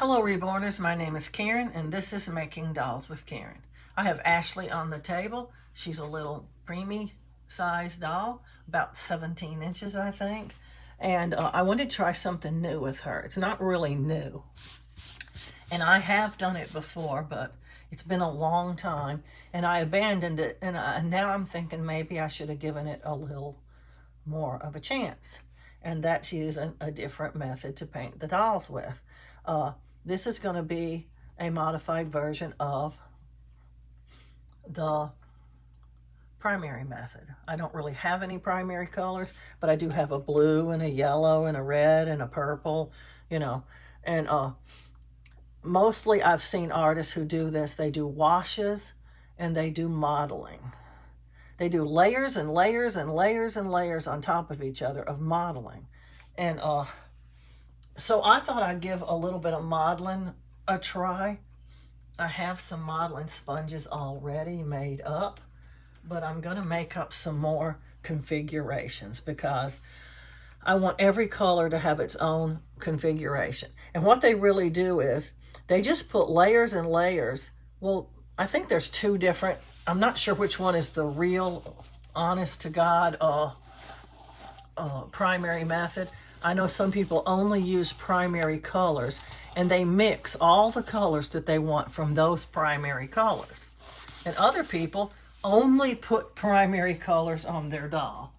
Hello Reborners, my name is Karen and this is Making Dolls with Karen. I have Ashley on the table. She's a little preemie size doll, about 17 inches I think. And I wanted to try something new with her. It's not really new. And I have done it before, but it's been a long time and I abandoned it. And now I'm thinking maybe I should have given it a little more of a chance. And that's using a different method to paint the dolls with. This is going to be a modified version of the primary method. I don't really have any primary colors, but I do have a blue and a yellow and a red and a purple, and mostly I've seen artists who do this. They do washes and they do modeling. They do layers and layers and layers and layers on top of each other of modeling. And so I thought I'd give a little bit of modeling a try. I have some modeling sponges already made up, but I'm going to make up some more configurations because I want every color to have its own configuration. And what they really do is they just put layers and layers. Well, I think there's two different, I'm not sure which one is the real, honest to God, primary method. I know some people only use primary colors and they mix all the colors that they want from those primary colors. And other people only put primary colors on their doll.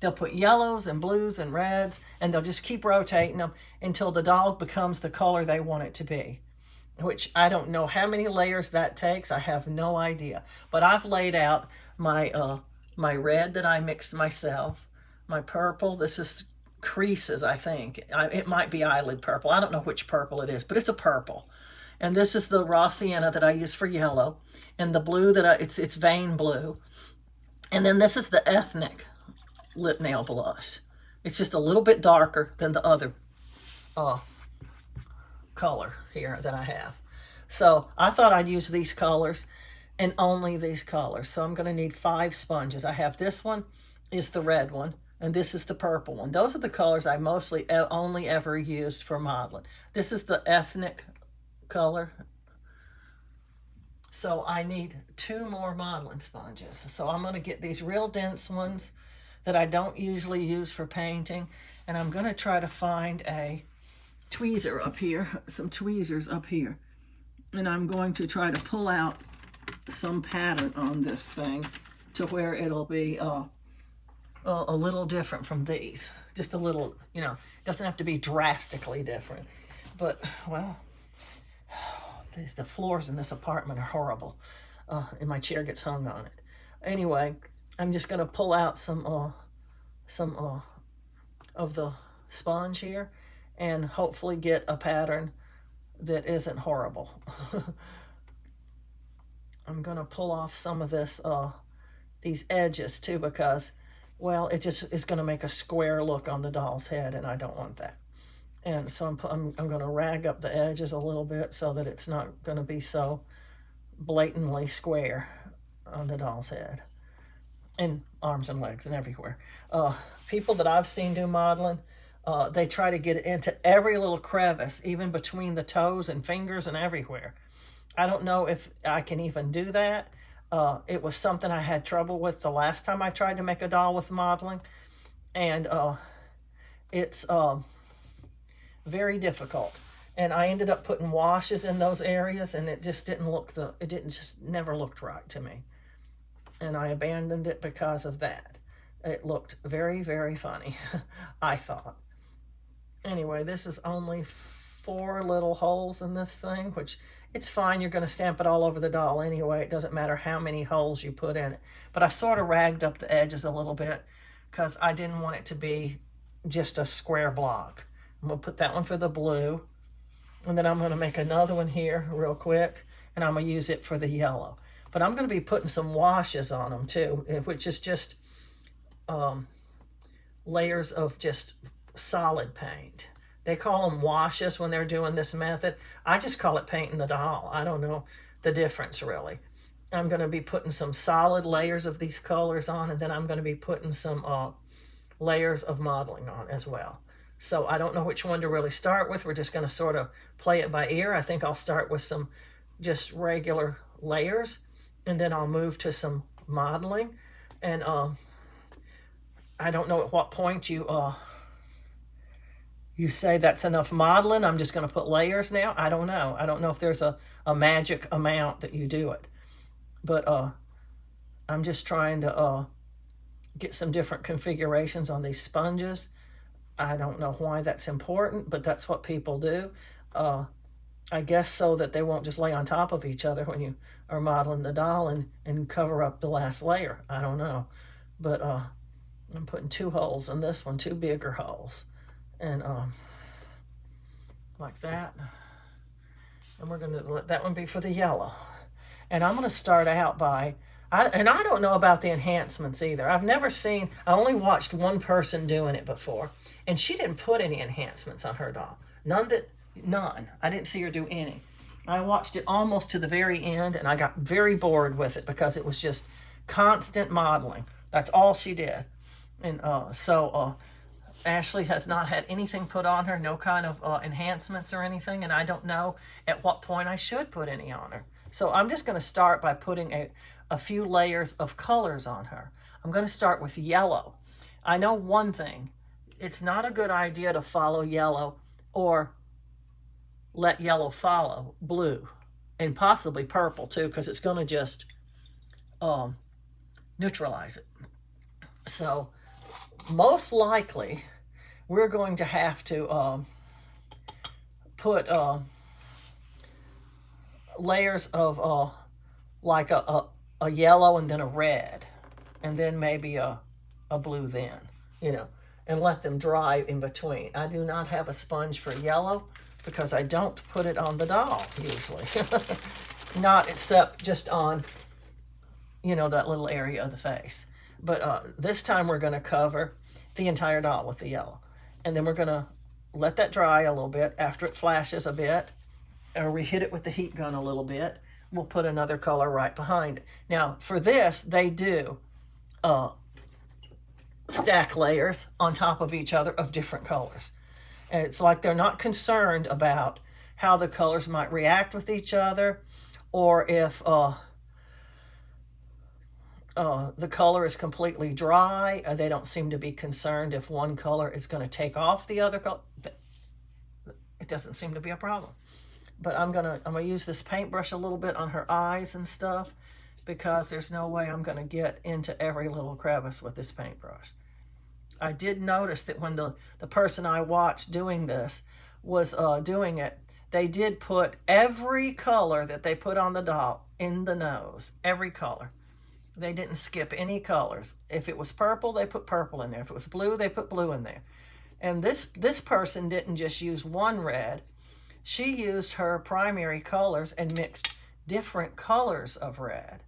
They'll put yellows and blues and reds and they'll just keep rotating them until the doll becomes the color they want it to be. Which I don't know how many layers that takes. I have no idea. But I've laid out my my red that I mixed myself, my purple. This is creases, I think. It might be eyelid purple. I don't know which purple it is, but it's a purple. And this is the raw sienna that I use for yellow, and the blue that it's vein blue. And then this is the ethnic lip nail blush. It's just a little bit darker than the other color here that I have. So I thought I'd use these colors and only these colors. So I'm going to need 5 sponges. I have this one is the red one, and this is the purple one. Those are the colors I mostly only ever used for modeling. This is the ethnic color. So I need 2 more modeling sponges. So I'm going to get these real dense ones that I don't usually use for painting, and I'm going to try to find a tweezer up here, some tweezers up here, and I'm going to try to pull out some pattern on this thing to where it'll be a little different from these. Just a little, it doesn't have to be drastically different. But, well, the floors in this apartment are horrible, and my chair gets hung on it. Anyway, I'm just going to pull out some of the sponge here and hopefully get a pattern that isn't horrible. I'm going to pull off some of this, these edges too, because, well, it just is going to make a square look on the doll's head, and I don't want that. And so I'm going to rag up the edges a little bit so that it's not going to be so blatantly square on the doll's head and arms and legs and everywhere. People that I've seen do modeling, they try to get it into every little crevice, even between the toes and fingers and everywhere. I don't know if I can even do that. It was something I had trouble with the last time I tried to make a doll with modeling. And it's very difficult. And I ended up putting washes in those areas, and it just didn't look, never looked right to me. And I abandoned it because of that. It looked very, very funny, I thought. Anyway, this is only 4 little holes in this thing, which it's fine. You're going to stamp it all over the doll anyway. It doesn't matter how many holes you put in it. But I sort of ragged up the edges a little bit because I didn't want it to be just a square block. I'm going to put that one for the blue. And then I'm going to make another one here real quick. And I'm going to use it for the yellow. But I'm going to be putting some washes on them too, which is just layers of just solid paint. They call them washes when they're doing this method. I just call it painting the doll. I don't know the difference really. I'm going to be putting some solid layers of these colors on, and then I'm going to be putting some layers of modeling on as well. So I don't know which one to really start with. We're just going to sort of play it by ear. I think I'll start with some just regular layers, and then I'll move to some modeling. And I don't know at what point you say that's enough modeling. I'm just going to put layers now. I don't know. I don't know if there's a magic amount that you do it. But I'm just trying to get some different configurations on these sponges. I don't know why that's important, but that's what people do. I guess so that they won't just lay on top of each other when you are modeling the doll and cover up the last layer. I don't know. But I'm putting 2 holes in this one, 2 bigger holes. And like that. And we're going to let that one be for the yellow. And I'm going to start out by, and I don't know about the enhancements either. I've never seen, I only watched one person doing it before, and she didn't put any enhancements on her doll. None. I didn't see her do any. I watched it almost to the very end, and I got very bored with it because it was just constant modeling. That's all she did. And so Ashley has not had anything put on her, no kind of enhancements or anything, and I don't know at what point I should put any on her. So I'm just going to start by putting a few layers of colors on her. I'm going to start with yellow. I know one thing. It's not a good idea to follow yellow or let yellow follow blue, and possibly purple too, because it's going to just neutralize it. So most likely we're going to have to put layers of like a yellow and then a red, and then maybe a blue then, and let them dry in between. I do not have a sponge for yellow because I don't put it on the doll usually. Not except just on, that little area of the face. But this time we're going to cover the entire doll with the yellow. And then we're going to let that dry a little bit. After it flashes a bit, or we hit it with the heat gun a little bit, we'll put another color right behind it. Now, for this, they do stack layers on top of each other of different colors. And it's like they're not concerned about how the colors might react with each other, or if the color is completely dry. They don't seem to be concerned if one color is going to take off the other color. It doesn't seem to be a problem. But I'm gonna use this paintbrush a little bit on her eyes and stuff, because there's no way I'm gonna get into every little crevice with this paintbrush. I did notice that when the person I watched doing this was doing it, they did put every color that they put on the doll in the nose, every color. They didn't skip any colors. If it was purple, they put purple in there. If it was blue, they put blue in there. And this person didn't just use one red. She used her primary colors and mixed different colors of red.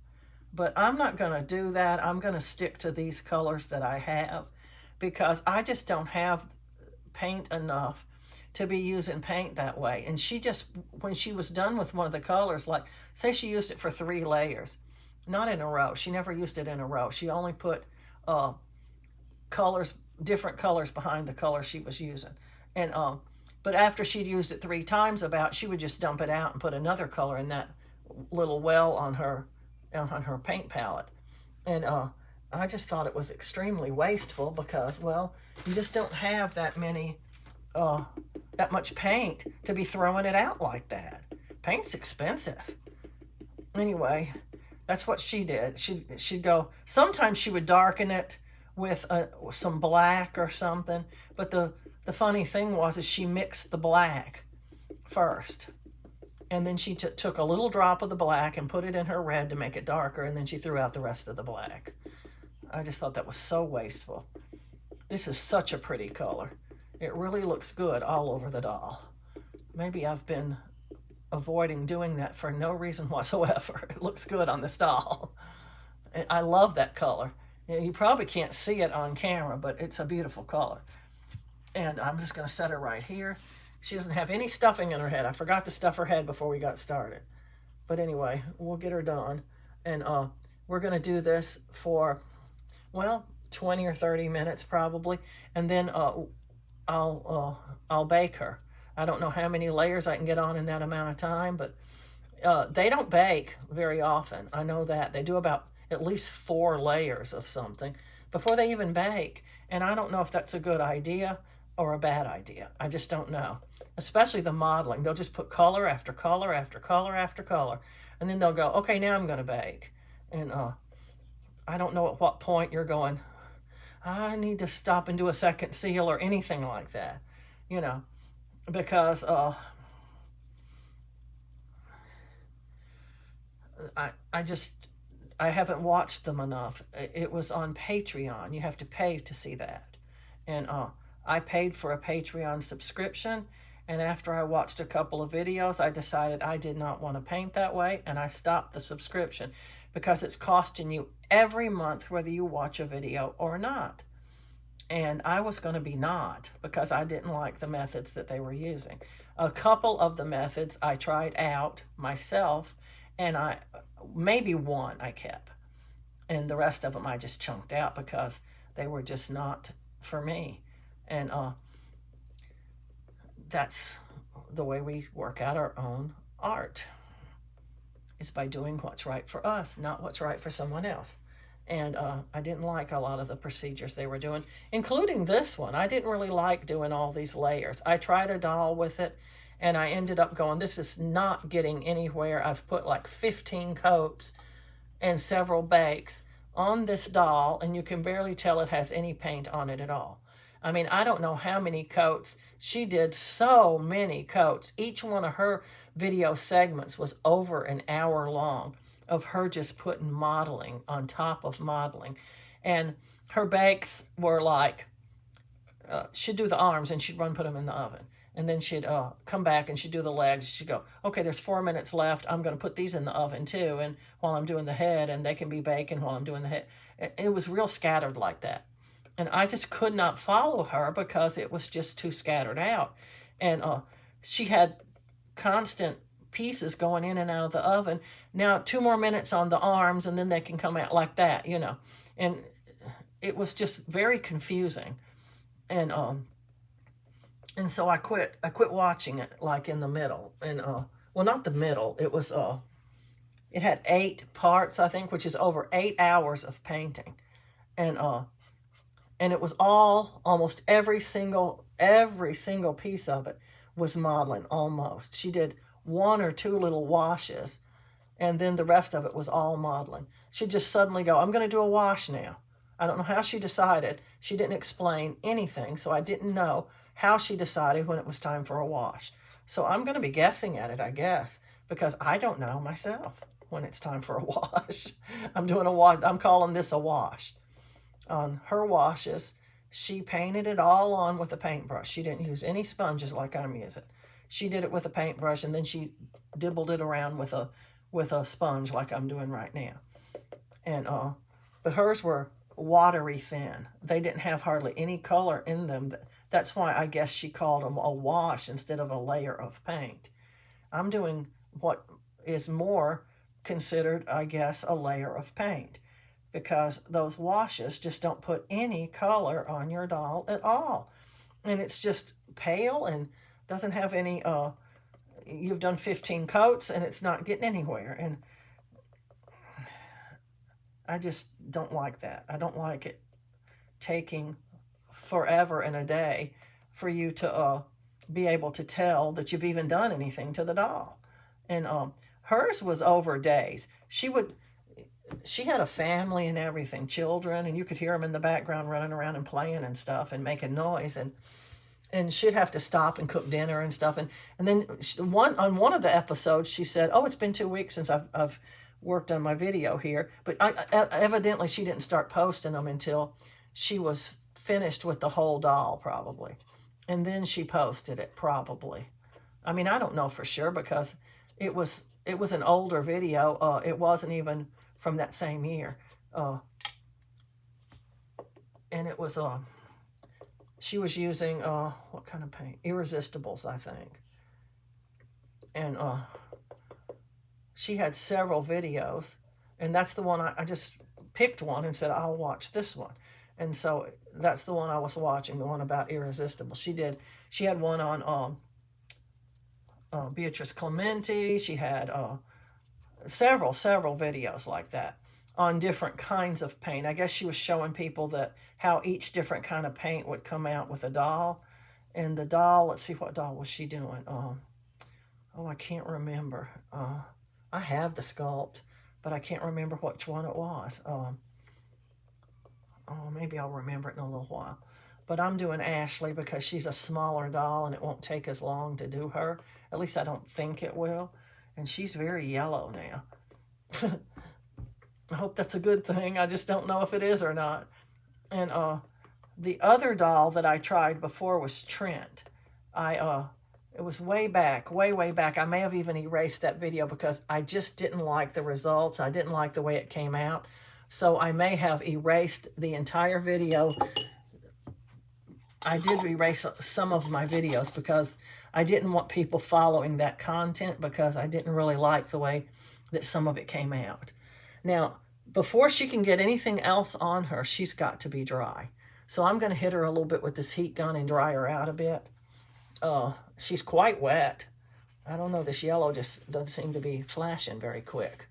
But I'm not going to do that. I'm going to stick to these colors that I have, because I just don't have paint enough to be using paint that way. And she just, when she was done with one of the colors, like say she used it for 3 layers, not in a row. She never used it in a row. She only put colors, different colors behind the color she was using. And but after she'd used it 3 times about, she would just dump it out and put another color in that little well on her paint palette. And I just thought it was extremely wasteful, because, well, you just don't have that much paint to be throwing it out like that. Paint's expensive. Anyway, that's what she did. She'd go, sometimes she would darken it with some black or something, but the funny thing is she mixed the black first, and then she took a little drop of the black and put it in her red to make it darker, and then she threw out the rest of the black. I just thought that was so wasteful. This is such a pretty color. It really looks good all over the doll. Maybe I've been avoiding doing that for no reason whatsoever. It looks good on this doll. I love that color. You probably can't see it on camera, but it's a beautiful color. And I'm just going to set her right here. She doesn't have any stuffing in her head. I forgot to stuff her head before we got started. But anyway, we'll get her done. And we're going to do this for, well, 20 or 30 minutes probably. And then I'll bake her. I don't know how many layers I can get on in that amount of time, but they don't bake very often. I know that. They do about at least 4 layers of something before they even bake. And I don't know if that's a good idea or a bad idea. I just don't know. Especially the modeling. They'll just put color after color after color after color. And then they'll go, okay, now I'm going to bake. And I don't know at what point you're going, I need to stop and do a second seal or anything like that. You know, because I just I haven't watched them enough. It was on Patreon. You have to pay to see that, and I paid for a Patreon subscription. And after I watched a couple of videos, I decided I did not want to paint that way, and I stopped the subscription because it's costing you every month whether you watch a video or not. And I was going to be not because I didn't like the methods that they were using. A couple of the methods I tried out myself, and maybe one I kept, and the rest of them I just chunked out because they were just not for me. And that's the way we work out our own art, is by doing what's right for us, not what's right for someone else. And I didn't like a lot of the procedures they were doing, including this one. I didn't really like doing all these layers. I tried a doll with it, and I ended up going, this is not getting anywhere. I've put like 15 coats and several bakes on this doll, and you can barely tell it has any paint on it at all. I mean, I don't know how many coats. She did so many coats. Each one of her video segments was over an hour long of her just putting modeling on top of modeling. And her bakes were like, she'd do the arms and she'd put them in the oven. And then she'd come back and she'd do the legs. She'd go, okay, there's 4 minutes left. I'm going to put these in the oven too. And while I'm doing the head, and they can be baking while I'm doing the head. It was real scattered like that. And I just could not follow her because it was just too scattered out. And she had constant pieces going in and out of the oven. Now 2 more minutes on the arms and then they can come out like that, you know. And it was just very confusing. And so I quit watching it like in the middle. And well, not the middle. It was it had 8 parts, I think, which is over 8 hours of painting. And it was all, almost every single piece of it was modeling, almost. She did 1 or 2 little washes, and then the rest of it was all modeling. She'd just suddenly go, I'm going to do a wash now. I don't know how she decided. She didn't explain anything, so I didn't know how she decided when it was time for a wash. So I'm going to be guessing at it, I guess, because I don't know myself when it's time for a wash. I'm doing a wash. I'm calling this a wash. On her washes, she painted it all on with a paintbrush. She didn't use any sponges like I'm using. She did it with a paintbrush, and then she dibbled it around with a sponge like I'm doing right now. And but hers were watery thin. They didn't have hardly any color in them. That's why I guess she called them a wash instead of a layer of paint. I'm doing what is more considered, I guess, a layer of paint, because those washes just don't put any color on your doll at all. And it's just pale and doesn't have any, you've done 15 coats and it's not getting anywhere. And I just don't like that. I don't like it taking forever and a day for you to be able to tell that you've even done anything to the doll. And hers was over days. She had a family and everything, children, and you could hear them in the background running around and playing and stuff and making noise, and she'd have to stop and cook dinner and stuff. And then on one of the episodes, she said, oh, it's been 2 weeks since I've worked on my video here. But evidently she didn't start posting them until she was finished with the whole doll, probably. And then she posted it, probably. I mean, I don't know for sure because it was an older video. It wasn't even from that same year. And it was, she was using, what kind of paint? Irresistibles, I think. And she had several videos. And that's the one I just picked one and said, I'll watch this one. And so that's the one I was watching, the one about Irresistible. She had one on Beatrice Clementi. She had several videos like that on different kinds of paint. I guess she was showing people that how each different kind of paint would come out with a doll. And the doll, let's see, what doll was she doing? Oh, I can't remember. I have the sculpt, but I can't remember which one it was. Maybe I'll remember it in a little while. But I'm doing Ashley because she's a smaller doll and it won't take as long to do her. At least I don't think it will. And she's very yellow now. I hope that's a good thing. I just don't know if it is or not. And the other doll that I tried before was Trent. It was way back. I may have even erased that video because I just didn't like the results. I didn't like the way it came out. So I may have erased the entire video. I did erase some of my videos because I didn't want people following that content because I didn't really like the way that some of it came out. Now, before she can get anything else on her, she's got to be dry. So I'm going to hit her a little bit with this heat gun and dry her out a bit. She's quite wet. I don't know, this yellow just doesn't seem to be flashing very quick.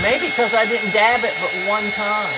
Maybe because I didn't dab it but one time.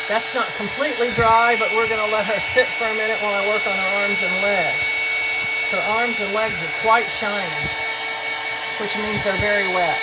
That's not completely dry, but we're going to let her sit for a minute while I work on her arms and legs. Her arms and legs are quite shiny, which means they're very wet.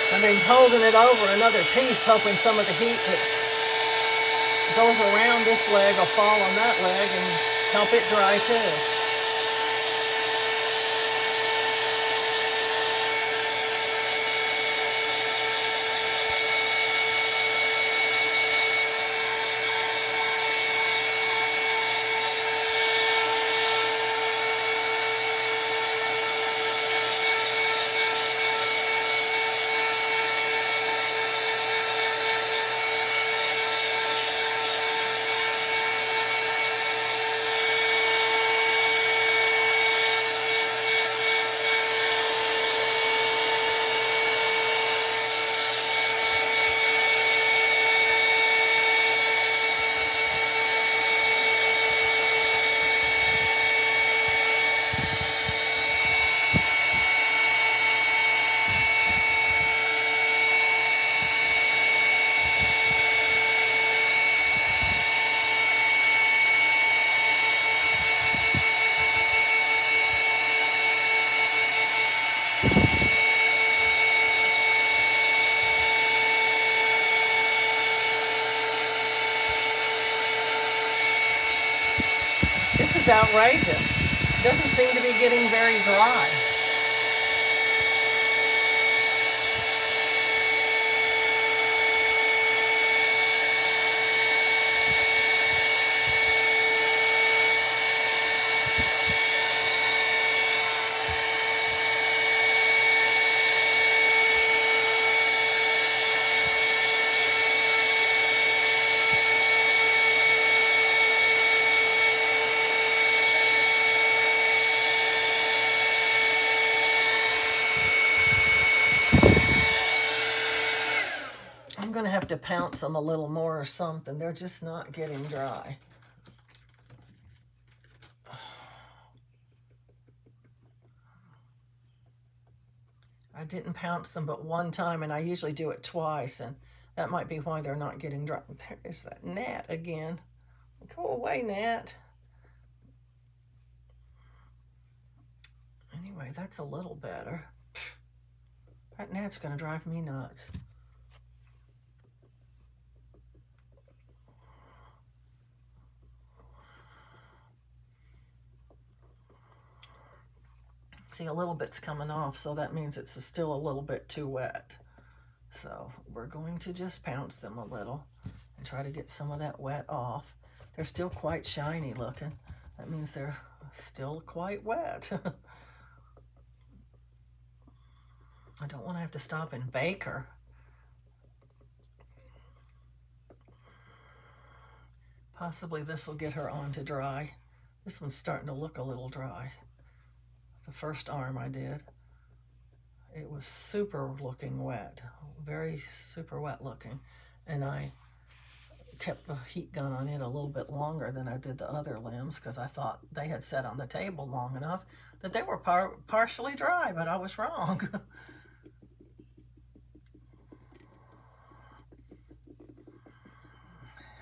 I've been holding it over another piece, hoping some of the heat that goes around this leg will fall on that leg and help it dry too. is outrageous. It doesn't seem to be getting very dry. I'm going to have to pounce them a little more or something. They're just not getting dry. I didn't pounce them but one time, and I usually do it twice, and that might be why they're not getting dry. There is that gnat again. Go away, gnat. Anyway, that's a little better. That gnat's going to drive me nuts. See, a little bit's coming off, so that means it's still a little bit too wet. So we're going to just pounce them a little and try to get some of that wet off. They're still quite shiny looking. That means they're still quite wet. I don't want to have to stop and bake her. Possibly this will get her on to dry. This one's starting to look a little dry. The first arm I did, it was super looking wet, very super wet looking, and I kept the heat gun on it a little bit longer than I did the other limbs because I thought they had sat on the table long enough that they were partially dry, but I was wrong.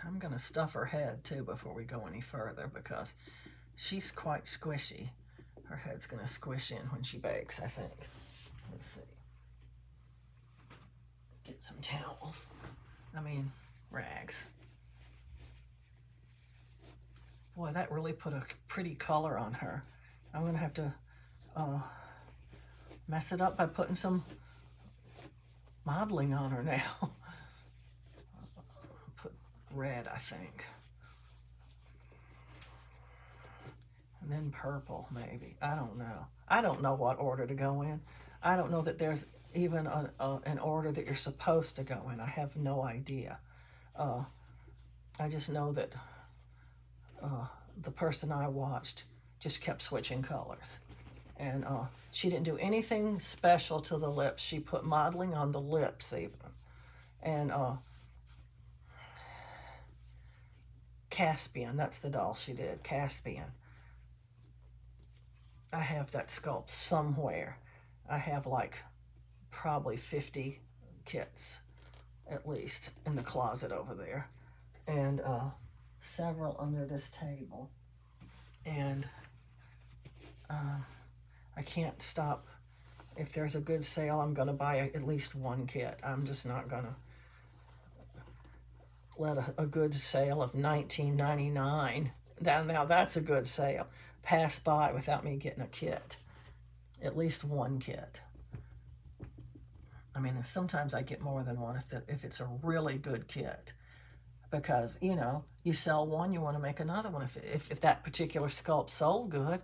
I'm going to stuff her head too before we go any further because she's quite squishy. Her head's going to squish in when she bakes, I think. Let's see. Get some towels. Rags. Boy, that really put a pretty color on her. I'm going to have to mess it up by putting some modeling on her now. Put red, I think. And then purple, maybe. I don't know. I don't know what order to go in. I don't know that there's even an order that you're supposed to go in. I have no idea. I just know that the person I watched just kept switching colors. And she didn't do anything special to the lips. She put modeling on the lips even. And Caspian, that's the doll she did, Caspian. I have that sculpt somewhere. I have like probably 50 kits at least in the closet over there, and several under this table. And I can't stop. If there's a good sale, I'm going to buy at least one kit. I'm just not going to let a good sale of $19.99, now that's a good sale, pass by without me getting a kit. At least one kit. Sometimes I get more than one if it's a really good kit, because you sell one, you want to make another one. If that particular sculpt sold good,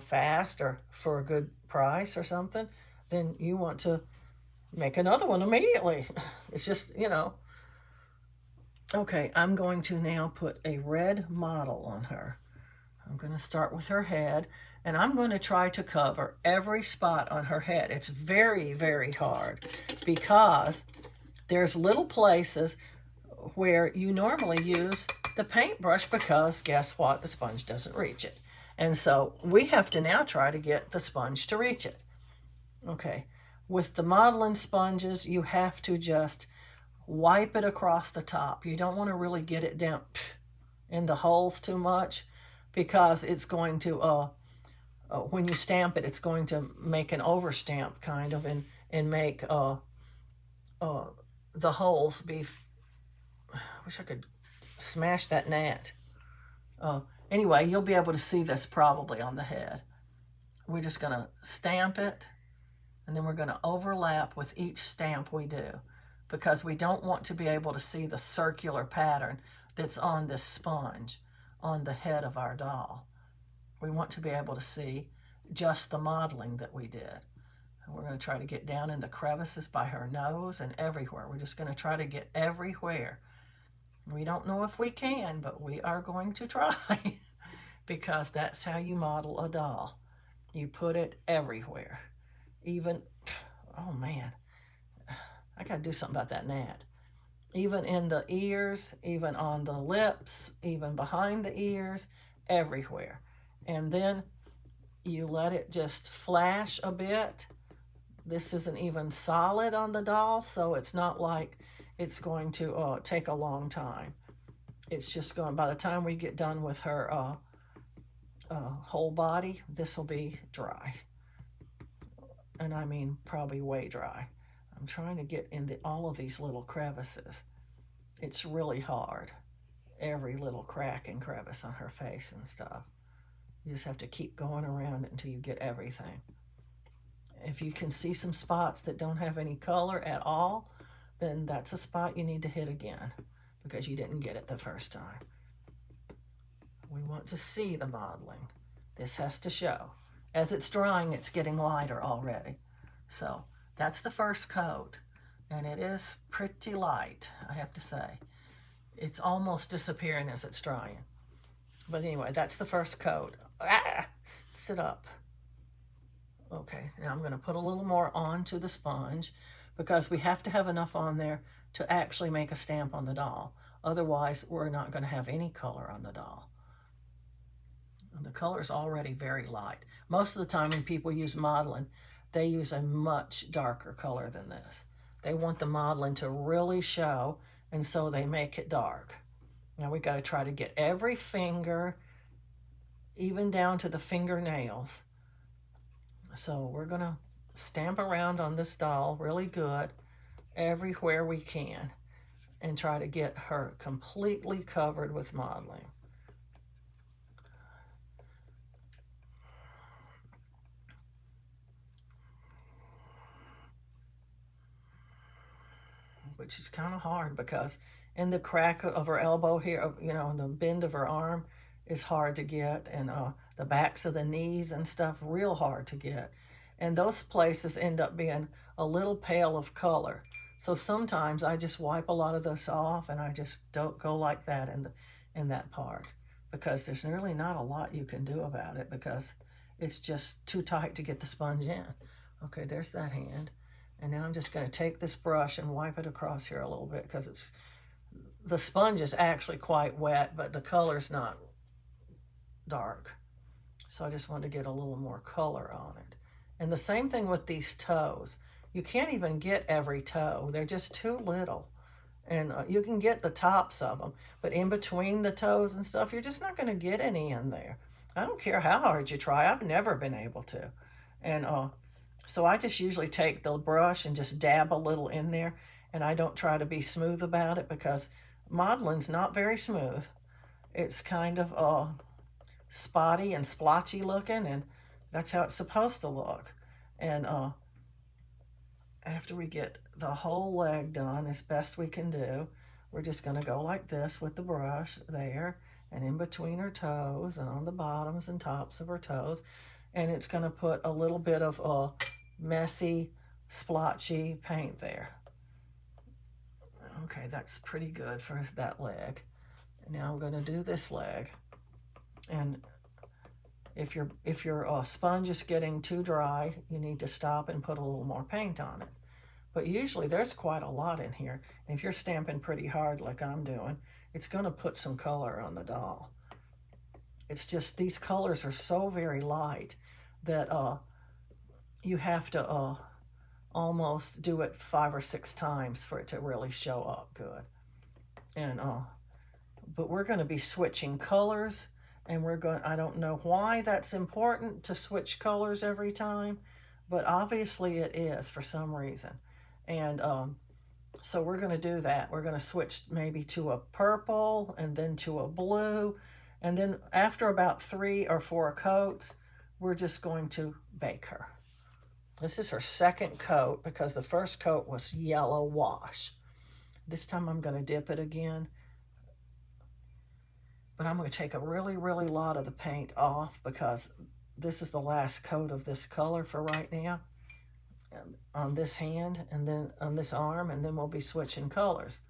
fast or for a good price or something, then you want to make another one immediately. It's just Okay, I'm going to now put a red model on her. I'm going to start with her head, and I'm going to try to cover every spot on her head. It's very, very hard because there's little places where you normally use the paintbrush because guess what? The sponge doesn't reach it. And so we have to now try to get the sponge to reach it. Okay, with the modeling sponges, you have to just wipe it across the top. You don't want to really get it down in the holes too much because it's going to, when you stamp it, it's going to make an overstamp kind of and make the holes be, I wish I could smash that gnat. Anyway, you'll be able to see this probably on the head. We're just going to stamp it, and then we're going to overlap with each stamp we do, because we don't want to be able to see the circular pattern that's on this sponge on the head of our doll. We want to be able to see just the modeling that we did. And we're going to try to get down in the crevices by her nose and everywhere. We're just going to try to get everywhere. We don't know if we can, but we are going to try because that's how you model a doll. You put it everywhere. Even, oh man, I got to do something about that gnat. Even in the ears, even on the lips, even behind the ears, everywhere. And then you let it just flash a bit. This isn't even solid on the doll, so it's not like it's going to take a long time. It's just going, by the time we get done with her whole body, this will be dry. And I mean probably way dry. I'm trying to get in all of these little crevices. It's really hard. Every little crack and crevice on her face and stuff. You just have to keep going around it until you get everything. If you can see some spots that don't have any color at all, then that's a spot you need to hit again because you didn't get it the first time. We want to see the modeling. This has to show. As it's drying, it's getting lighter already. So that's the first coat, and it is pretty light, I have to say. It's almost disappearing as it's drying. But anyway, that's the first coat. Ah, sit up. Okay, now I'm going to put a little more onto the sponge because we have to have enough on there to actually make a stamp on the doll. Otherwise, we're not going to have any color on the doll. And the color is already very light. Most of the time when people use modeling, they use a much darker color than this. They want the modeling to really show, and so they make it dark. Now we got to try to get every finger, even down to the fingernails. So we're going to stamp around on this doll really good everywhere we can and try to get her completely covered with modeling. Which is kind of hard because in the crack of her elbow here, you know, in the bend of her arm is hard to get, and the backs of the knees and stuff, real hard to get. And those places end up being a little pale of color. So sometimes I just wipe a lot of those off and I just don't go like that in that part because there's really not a lot you can do about it because it's just too tight to get the sponge in. Okay, there's that hand. And now I'm just going to take this brush and wipe it across here a little bit because the sponge is actually quite wet, but the color's not dark. So I just want to get a little more color on it. And the same thing with these toes. You can't even get every toe. They're just too little. And you can get the tops of them, but in between the toes and stuff, you're just not going to get any in there. I don't care how hard you try. I've never been able to. And so I just usually take the brush and just dab a little in there, and I don't try to be smooth about it because modeling's not very smooth. It's kind of spotty and splotchy looking, and that's how it's supposed to look. And after we get the whole leg done as best we can do, we're just going to go like this with the brush there and in between her toes and on the bottoms and tops of her toes. And it's going to put a little bit of messy, splotchy paint there. Okay, that's pretty good for that leg. Now I'm going to do this leg. And if your sponge is getting too dry, you need to stop and put a little more paint on it. But usually there's quite a lot in here. And if you're stamping pretty hard like I'm doing, it's going to put some color on the doll. It's just these colors are so very light that you have to almost do it 5 or 6 times for it to really show up good. And but we're going to be switching colors. And I don't know why that's important to switch colors every time, but obviously it is for some reason. And so we're going to do that. We're going to switch maybe to a purple and then to a blue And then after about 3 or 4 coats, we're just going to bake her. This is her second coat because the first coat was yellow wash. This time I'm going to dip it again. But I'm going to take a really, really lot of the paint off because this is the last coat of this color for right now. On this hand and then on this arm, and then we'll be switching colors.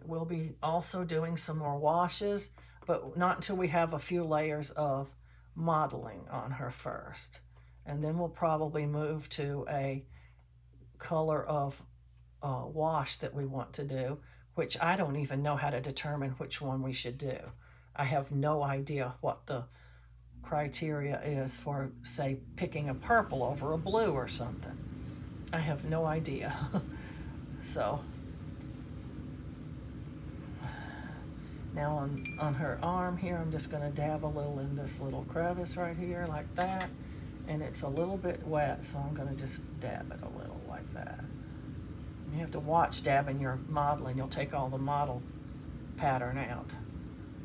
We'll be also doing some more washes, but not until we have a few layers of modeling on her first. And then we'll probably move to a color of wash that we want to do, which I don't even know how to determine which one we should do. I have no idea what the criteria is for, say, picking a purple over a blue or something. I have no idea. So now on her arm here, I'm just going to dab a little in this little crevice right here like that. And it's a little bit wet, so I'm going to just dab it a little like that. You have to watch dabbing your modeling. You'll take all the model pattern out.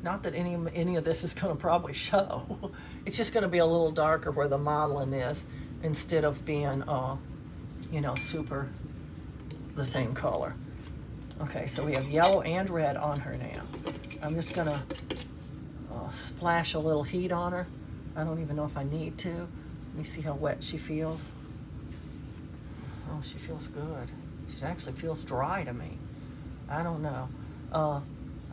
Not that any of this is going to probably show. It's just going to be a little darker where the modeling is instead of being, you know, super the same color. Okay, so we have yellow and red on her now. I'm just going to splash a little heat on her. I don't even know if I need to. Let me see how wet she feels. Oh, she feels good. She actually feels dry to me. I don't know.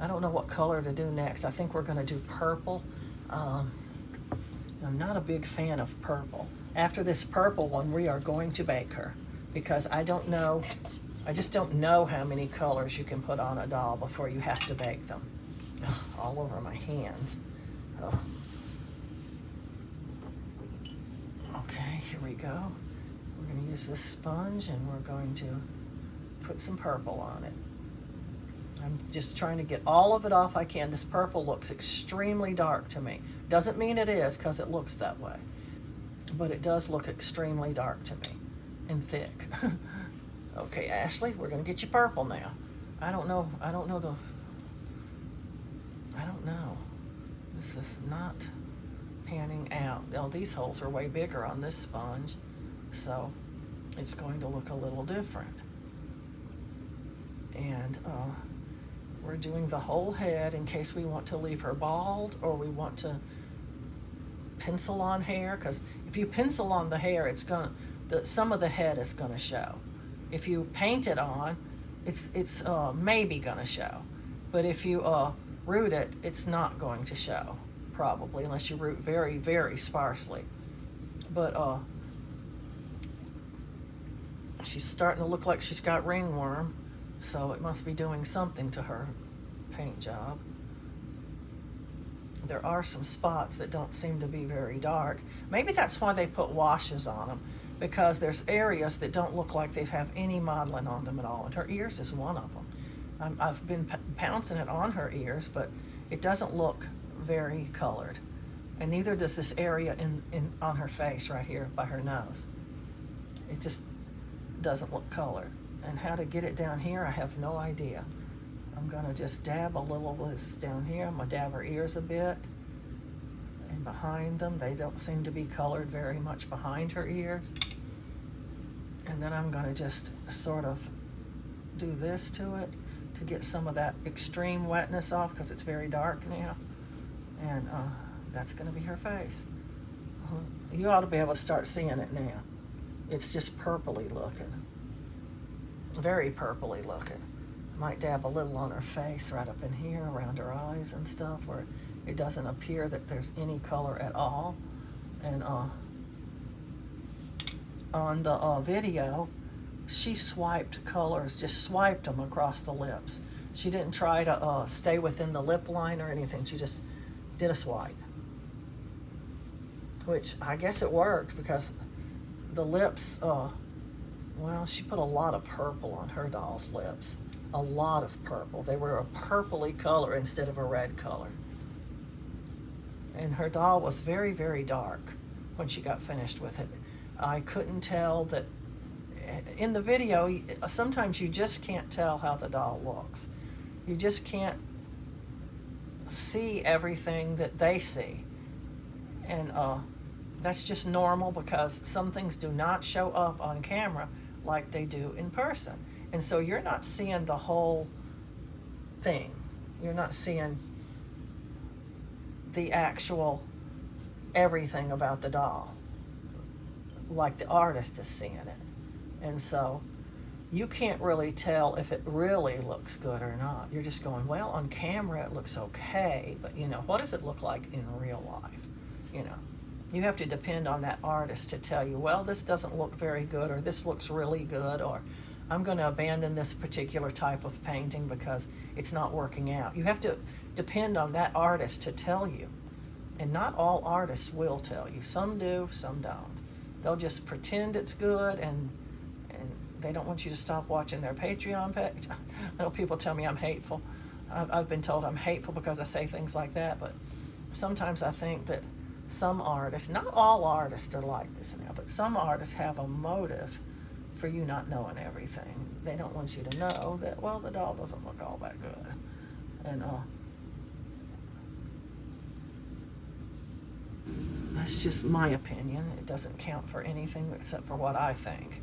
I don't know what color to do next. I think we're going to do purple. I'm not a big fan of purple. After this purple one, we are going to bake her because I don't know. I just don't know how many colors you can put on a doll before you have to bake them. Ugh, all over my hands. Oh. Okay, here we go. We're going to use this sponge and we're going to put some purple on it. I'm just trying to get all of it off I can. This purple looks extremely dark to me. Doesn't mean it is because it looks that way. But it does look extremely dark to me and thick. Okay, Ashley, we're going to get you purple now. I don't know. This is not panning out. Oh, these holes are way bigger on this sponge, so it's going to look a little different. And we're doing the whole head in case we want to leave her bald or we want to pencil on hair, because if you pencil on the hair, it's gonna, some of the head is gonna show. If you paint it on, it's maybe gonna show. But if you root it, it's not going to show, probably, unless you root very, very sparsely. But she's starting to look like she's got ringworm, so it must be doing something to her paint job. There are some spots that don't seem to be very dark. Maybe that's why they put washes on them, because there's areas that don't look like they have any modeling on them at all, and her ears is one of them. I've been pouncing it on her ears, but it doesn't look very colored, and neither does this area on her face right here by her nose. It just doesn't look colored. And how to get it down here, I have no idea. I'm gonna just dab a little with down here. I'm gonna dab her ears a bit, and behind them, they don't seem to be colored very much behind her ears. And then I'm gonna just sort of do this to it to get some of that extreme wetness off, because it's very dark now. And that's gonna be her face. You ought to be able to start seeing it now. It's just purpley looking. Very purpley looking. Might dab a little on her face right up in here around her eyes and stuff, where it doesn't appear that there's any color at all. And on the video, she swiped colors, just swiped them across the lips. She didn't try to stay within the lip line or anything. She just did a swipe, which I guess it worked, because the lips, well, she put a lot of purple on her doll's lips. A lot of purple. They were a purpley color instead of a red color. And her doll was very, very dark when she got finished with it. I couldn't tell that in the video. Sometimes you just can't tell how the doll looks. You just can't see everything that they see. And that's just normal, because some things do not show up on camera like they do in person. And so you're not seeing the whole thing. You're not seeing the actual everything about the doll like the artist is seeing it. And so you can't really tell if it really looks good or not. You're just going, well, on camera it looks okay, but you know, what does it look like in real life? You know, you have to depend on that artist to tell you, well, this doesn't look very good, or this looks really good, or I'm going to abandon this particular type of painting because it's not working out. You have to depend on that artist to tell you. And not all artists will tell you. Some do, some don't. They'll just pretend it's good, and they don't want you to stop watching their Patreon page. I know people tell me I'm hateful. I've been told I'm hateful because I say things like that, but sometimes I think that some artists, not all artists are like this now, but some artists have a motive for you not knowing everything. They don't want you to know that, well, the doll doesn't look all that good. And that's just my opinion. It doesn't count for anything except for what I think.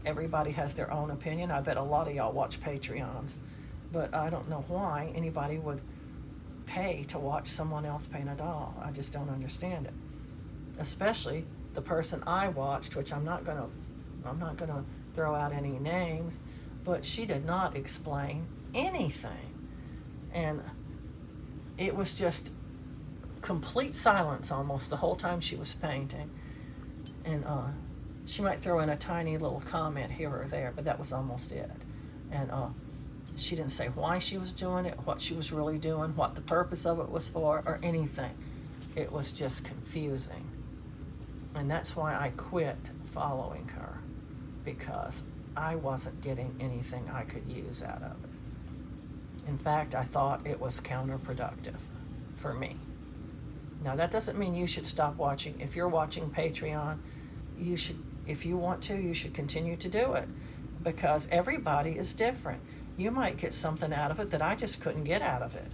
Everybody has their own opinion. I bet a lot of y'all watch Patreons, but I don't know why anybody would pay to watch someone else paint a doll. I just don't understand it. Especially the person I watched, which I'm not gonna throw out any names, but she did not explain anything. And it was just complete silence almost the whole time she was painting. And she might throw in a tiny little comment here or there, but that was almost it. And she didn't say why she was doing it, what she was really doing, what the purpose of it was for, or anything. It was just confusing. And that's why I quit following her, because I wasn't getting anything I could use out of it. In fact, I thought it was counterproductive for me. Now, that doesn't mean you should stop watching. If you're watching Patreon, you should, if you want to, you should continue to do it, because everybody is different. You might get something out of it that I just couldn't get out of it.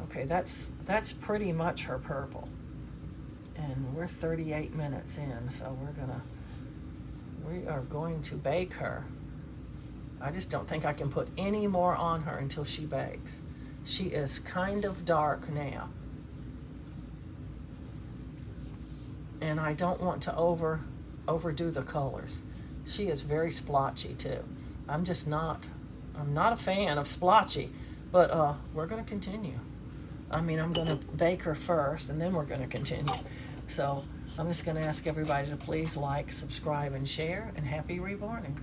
Okay, that's pretty much her purple. And we're 38 minutes in, so we are going to bake her. I just don't think I can put any more on her until she bakes. She is kind of dark now. And I don't want to overdo the colors. She is very splotchy too. I'm not a fan of splotchy, but we're gonna continue. I mean, I'm gonna bake her first and then we're gonna continue. So I'm just gonna ask everybody to please like, subscribe, and share, and happy reborning.